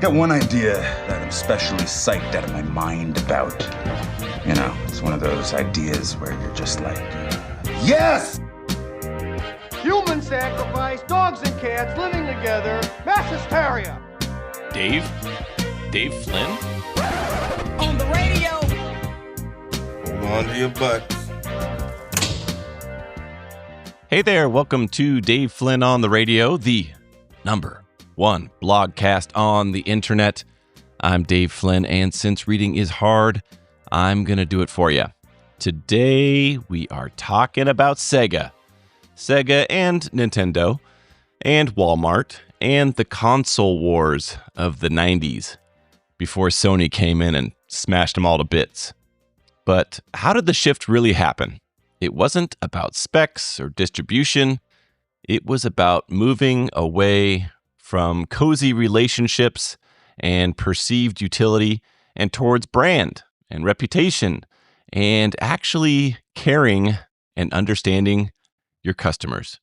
Got one idea that I'm especially psyched out of my mind about. You know, it's one of those ideas where you're just like, yes! Human sacrifice, dogs and cats living together, mass hysteria. Dave Flynn? On the radio. Hold on to your butts. Hey there, welcome to Dave Flynn on the radio, the number one blogcast on the internet. I'm Dave Flynn, and since reading is hard, I'm going to do it for you. Today, we are talking about SEGA. SEGA and Nintendo, and Walmart, and the console wars of the 90s, before Sony came in and smashed them all to bits. But how did the shift really happen? It wasn't about specs or distribution. It was about moving away from cozy relationships and perceived utility and towards brand and reputation and actually caring and understanding your customers.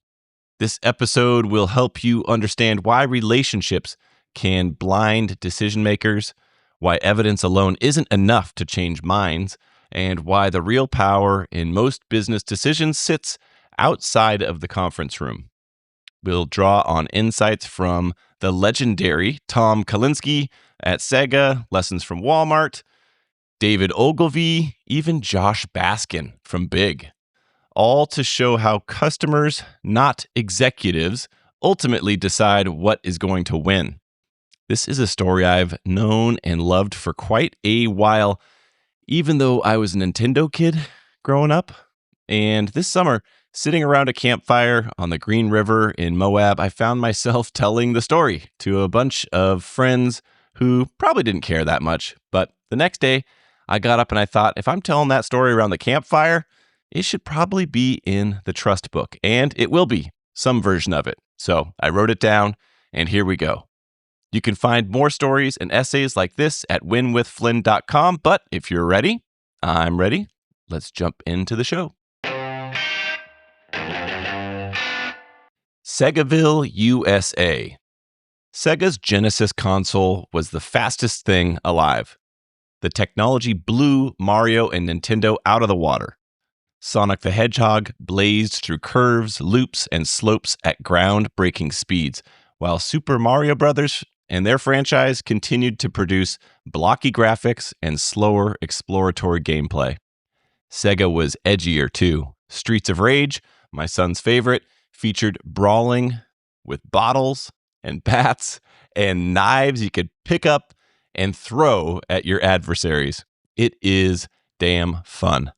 This episode will help you understand why relationships can blind decision makers, why evidence alone isn't enough to change minds, and why the real power in most business decisions sits outside of the conference room. We'll draw on insights from the legendary Tom Kalinske at SEGA, lessons from Walmart, David Ogilvy, even Josh Baskin from Big, all to show how customers, not executives, ultimately decide what is going to win. This is a story I've known and loved for quite a while, even though I was a Nintendo kid growing up. And this summer, sitting around a campfire on the Green River in Moab, I found myself telling the story to a bunch of friends who probably didn't care that much. But the next day, I got up and I thought, if I'm telling that story around the campfire, it should probably be in the trust book. And it will be, some version of it. So I wrote it down, and here we go. You can find more stories and essays like this at winwithflynn.com. But if you're ready, I'm ready. Let's jump into the show. Segaville, USA. Sega's Genesis console was the fastest thing alive. The technology blew Mario and Nintendo out of the water. Sonic the Hedgehog blazed through curves, loops, and slopes at ground-breaking speeds, while Super Mario Bros. And their franchise continued to produce blocky graphics and slower exploratory gameplay. Sega was edgier too. Streets of Rage, my son's favorite, featured brawling with bottles and bats and knives you could pick up and throw at your adversaries. It is damn fun.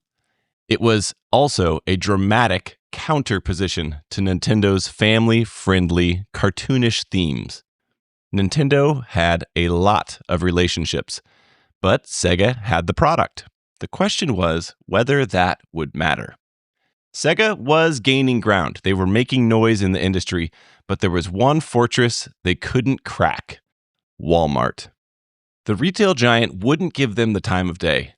It was also a dramatic counterposition to Nintendo's family-friendly, cartoonish themes. Nintendo had a lot of relationships, but Sega had the product. The question was whether that would matter. Sega was gaining ground. They were making noise in the industry, but there was one fortress they couldn't crack: Walmart. The retail giant wouldn't give them the time of day.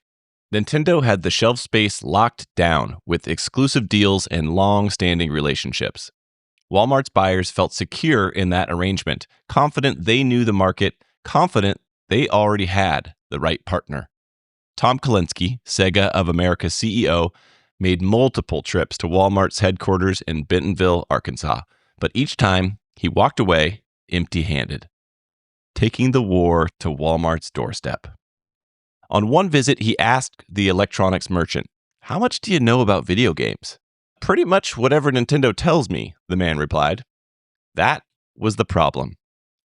Nintendo had the shelf space locked down with exclusive deals and long-standing relationships. Walmart's buyers felt secure in that arrangement, confident they knew the market, confident they already had the right partner. Tom Kalinske, Sega of America's CEO, made multiple trips to Walmart's headquarters in Bentonville, Arkansas, but each time he walked away empty-handed, taking the war to Walmart's doorstep. On one visit, he asked the electronics merchant, "How much do you know about video games?" "Pretty much whatever Nintendo tells me," the man replied. That was the problem.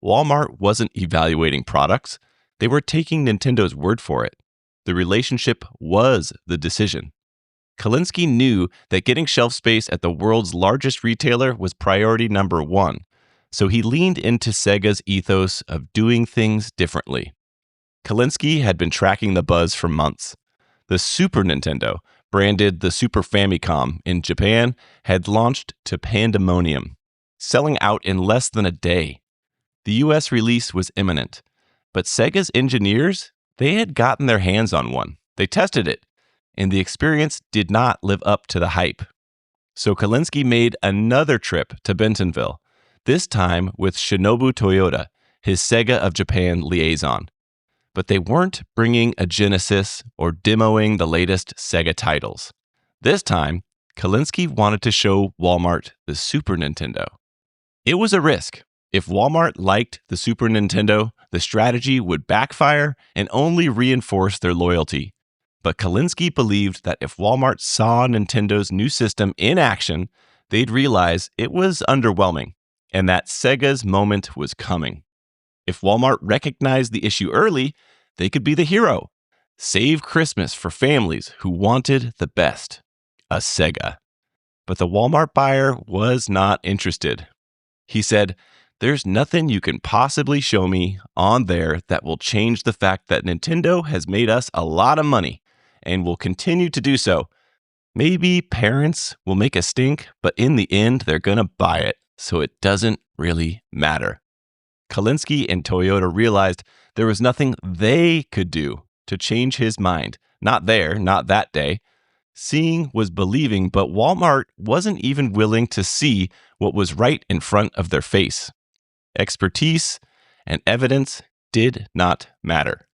Walmart wasn't evaluating products. They were taking Nintendo's word for it. The relationship was the decision. Kalinske knew that getting shelf space at the world's largest retailer was priority number one, so he leaned into Sega's ethos of doing things differently. Kalinske had been tracking the buzz for months. The Super Nintendo, branded the Super Famicom in Japan, had launched to pandemonium, selling out in less than a day. The US release was imminent, but Sega's engineers, they had gotten their hands on one. They tested it, and the experience did not live up to the hype. So Kalinske made another trip to Bentonville, this time with Shinobu Toyota, his Sega of Japan liaison. But they weren't bringing a Genesis or demoing the latest Sega titles. This time, Kalinske wanted to show Walmart the Super Nintendo. It was a risk. If Walmart liked the Super Nintendo, the strategy would backfire and only reinforce their loyalty. But Kalinske believed that if Walmart saw Nintendo's new system in action, they'd realize it was underwhelming and that Sega's moment was coming. If Walmart recognized the issue early, they could be the hero. Save Christmas for families who wanted the best, a Sega. But the Walmart buyer was not interested. He said, "There's nothing you can possibly show me on there that will change the fact that Nintendo has made us a lot of money and will continue to do so. Maybe parents will make a stink, but in the end, they're going to buy it, so it doesn't really matter." Kalinske and Toyota realized there was nothing they could do to change his mind. Not there, not that day. Seeing was believing, but Walmart wasn't even willing to see what was right in front of their face. Expertise and evidence did not matter.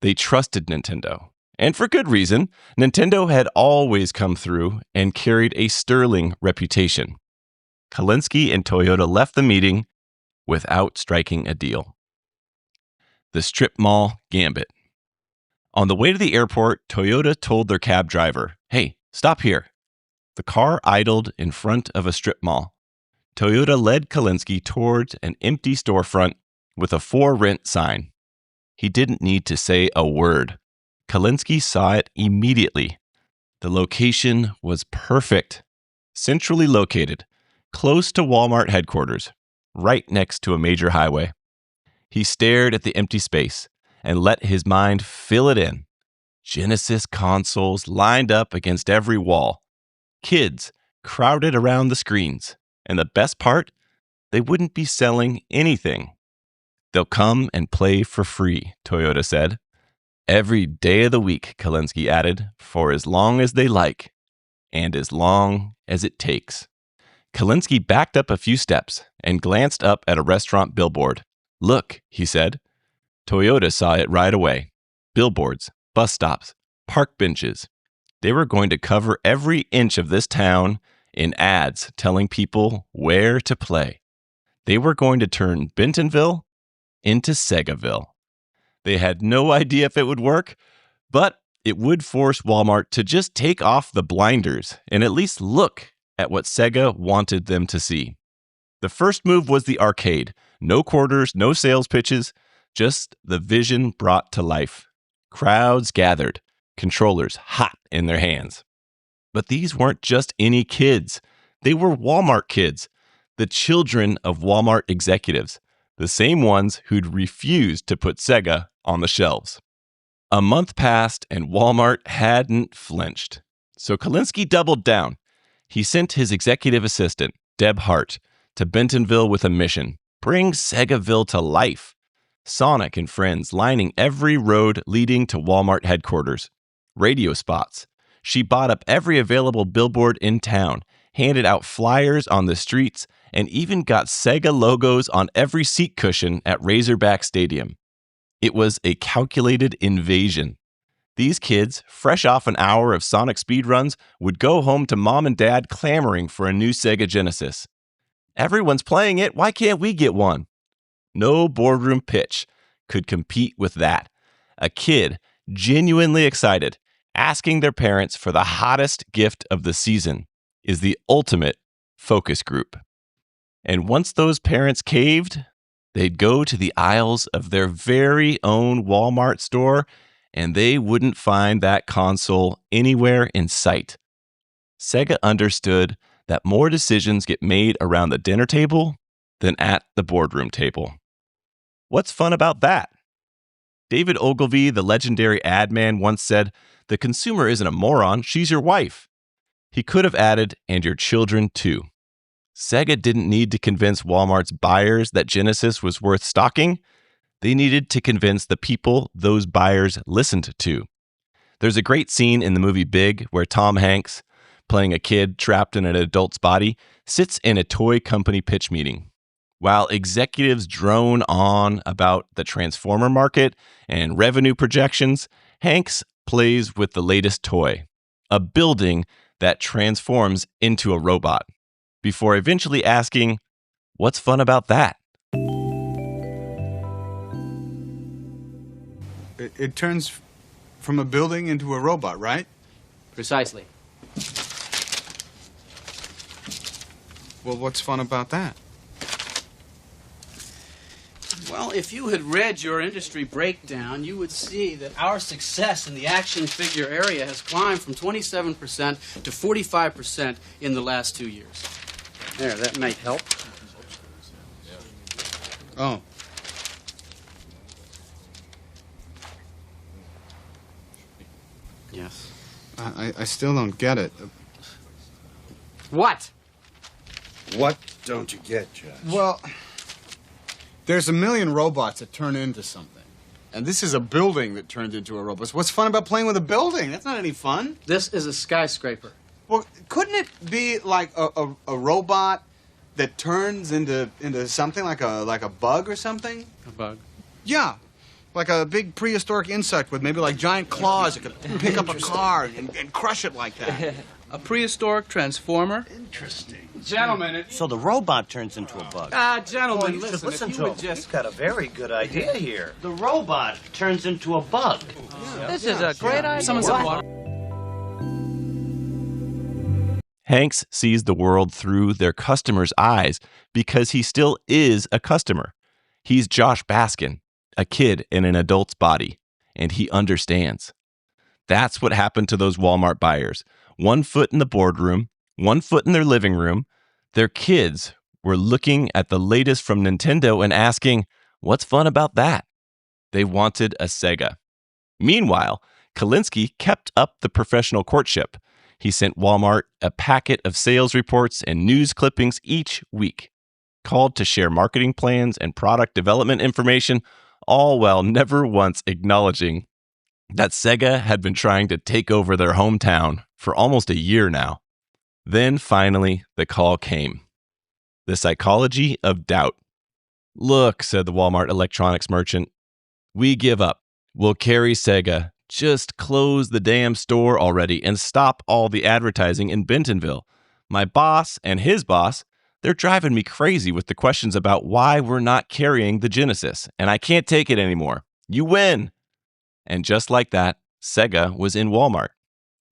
They trusted Nintendo. And for good reason. Nintendo had always come through and carried a sterling reputation. Kalinske and Toyota left the meeting without striking a deal. The strip mall gambit. On the way to the airport, Toyota told their cab driver, "Hey, stop here." The car idled in front of a strip mall. Toyota led Kalinske towards an empty storefront with a "for rent" sign. He didn't need to say a word. Kalinske saw it immediately. The location was perfect. Centrally located, close to Walmart headquarters, right next to a major highway. He stared at the empty space and let his mind fill it in. Genesis consoles lined up against every wall. Kids crowded around the screens. And the best part, they wouldn't be selling anything. "They'll come and play for free," Toyota said. "Every day of the week," Kalinske added, "for as long as they like, and as long as it takes." Kalinske backed up a few steps and glanced up at a restaurant billboard. "Look," he said. Toyota saw it right away. Billboards, bus stops, park benches. They were going to cover every inch of this town in ads telling people where to play. They were going to turn Bentonville into Segaville. They had no idea if it would work, but it would force Walmart to just take off the blinders and at least look at what Sega wanted them to see. The first move was the arcade. No quarters, no sales pitches, just the vision brought to life. Crowds gathered, controllers hot in their hands. But these weren't just any kids. They were Walmart kids, the children of Walmart executives, the same ones who'd refused to put Sega on the shelves. A month passed and Walmart hadn't flinched. So Kalinske doubled down. He sent his executive assistant, Deb Hart, to Bentonville with a mission: bring Segaville to life. Sonic and friends lining every road leading to Walmart headquarters. Radio spots. She bought up every available billboard in town, handed out flyers on the streets, and even got Sega logos on every seat cushion at Razorback Stadium. It was a calculated invasion. These kids, fresh off an hour of Sonic speedruns, would go home to mom and dad clamoring for a new Sega Genesis. "Everyone's playing it, why can't we get one?" No boardroom pitch could compete with that. A kid, genuinely excited, asking their parents for the hottest gift of the season, is the ultimate focus group. And once those parents caved, they'd go to the aisles of their very own Walmart store, and they wouldn't find that console anywhere in sight. Sega understood that more decisions get made around the dinner table than at the boardroom table. What's fun about that? David Ogilvy, the legendary ad man, once said, "The consumer isn't a moron, she's your wife." He could have added, "and your children too." Sega didn't need to convince Walmart's buyers that Genesis was worth stocking. They needed to convince the people those buyers listened to. There's a great scene in the movie Big where Tom Hanks, playing a kid trapped in an adult's body, sits in a toy company pitch meeting. While executives drone on about the transformer market and revenue projections, Hanks plays with the latest toy, a building that transforms into a robot, before eventually asking, what's fun about that? It turns from a building into a robot, right? Precisely. Well, what's fun about that? Well, if you had read your industry breakdown, you would see that our success in the action figure area has climbed from 27% to 45% in the last 2 years. There, that might help. Oh. Yes. I still don't get it. What? What don't you get, Judge? Well, there's a million robots that turn into something. And this is a building that turned into a robot. So what's fun about playing with a building? That's not any fun. This is a skyscraper. Well, couldn't it be like a robot that turns into something like a bug or something? A bug. Yeah. Like a big prehistoric insect with maybe like giant claws that could pick up a car and crush it like that. A prehistoric transformer? Interesting. Gentlemen, So the robot turns into a bug. gentlemen, You should listen, if to you him. would just... He's got a very good idea here. The robot turns into a bug. This is a great idea. Someone said water. Hanks sees the world through their customers' eyes because he still is a customer. He's Josh Baskin, a kid in an adult's body, and he understands. That's what happened to those Walmart buyers. 1 foot in the boardroom, 1 foot in their living room. Their kids were looking at the latest from Nintendo and asking, what's fun about that? They wanted a SEGA. Meanwhile, Kalinsky kept up the professional courtship. He sent Walmart a packet of sales reports and news clippings each week, called to share marketing plans and product development information, all while never once acknowledging that SEGA had been trying to take over their hometown for almost a year now. Then finally, the call came. The psychology of doubt. Look, said the Walmart electronics merchant, we give up. We'll carry SEGA. Just close the damn store already and stop all the advertising in Bentonville. My boss and his boss, they're driving me crazy with the questions about why we're not carrying the Genesis, and I can't take it anymore. You win. And just like that, SEGA was in Walmart.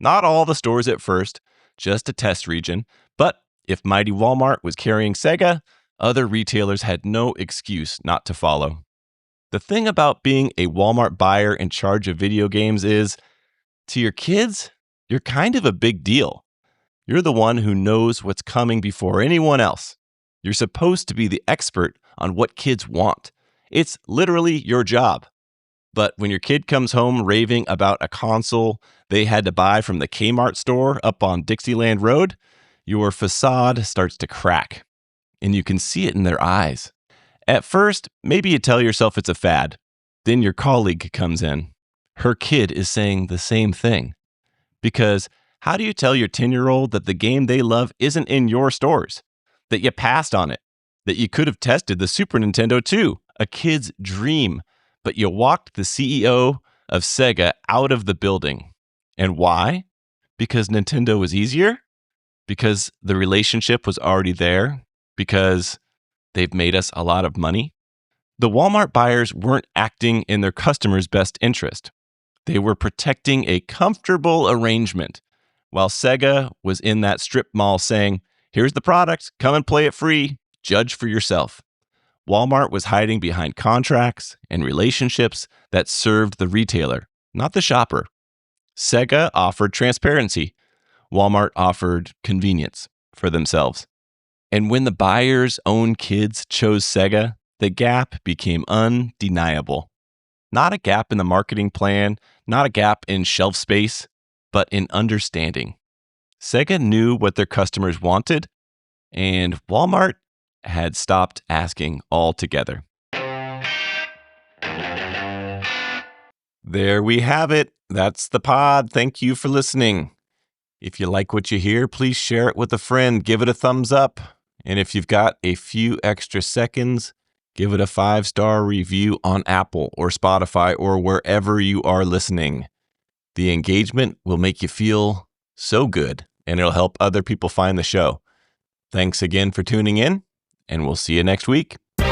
Not all the stores at first, just a test region, but if mighty Walmart was carrying SEGA, other retailers had no excuse not to follow. The thing about being a Walmart buyer in charge of video games is, to your kids, you're kind of a big deal. You're the one who knows what's coming before anyone else. You're supposed to be the expert on what kids want. It's literally your job. But when your kid comes home raving about a console they had to buy from the Kmart store up on Dixieland Road, your facade starts to crack, and you can see it in their eyes. At first, maybe you tell yourself it's a fad. Then your colleague comes in. Her kid is saying the same thing. Because how do you tell your 10-year-old that the game they love isn't in your stores? That you passed on it? That you could have tested the Super Nintendo too? A kid's dream. But you walked the CEO of SEGA out of the building. And why? Because Nintendo was easier? Because the relationship was already there? Because they've made us a lot of money? The Walmart buyers weren't acting in their customers' best interest. They were protecting a comfortable arrangement, while SEGA was in that strip mall saying, here's the product, come and play it free, judge for yourself. Walmart was hiding behind contracts and relationships that served the retailer, not the shopper. SEGA offered transparency. Walmart offered convenience for themselves. And when the buyer's own kids chose SEGA, the gap became undeniable. Not a gap in the marketing plan, not a gap in shelf space, but in understanding. SEGA knew what their customers wanted, and Walmart had stopped asking altogether. There we have it. That's the pod. Thank you for listening. If you like what you hear, please share it with a friend. Give it a thumbs up. And if you've got a few extra seconds, give it a 5-star review on Apple or Spotify or wherever you are listening. The engagement will make you feel so good, and it'll help other people find the show. Thanks again for tuning in, and we'll see you next week. All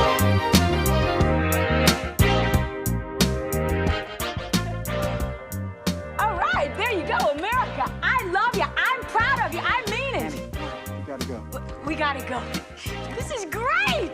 right, there you go, America. I love you. I'm proud of you. I mean it. We gotta go. We gotta go. This is great.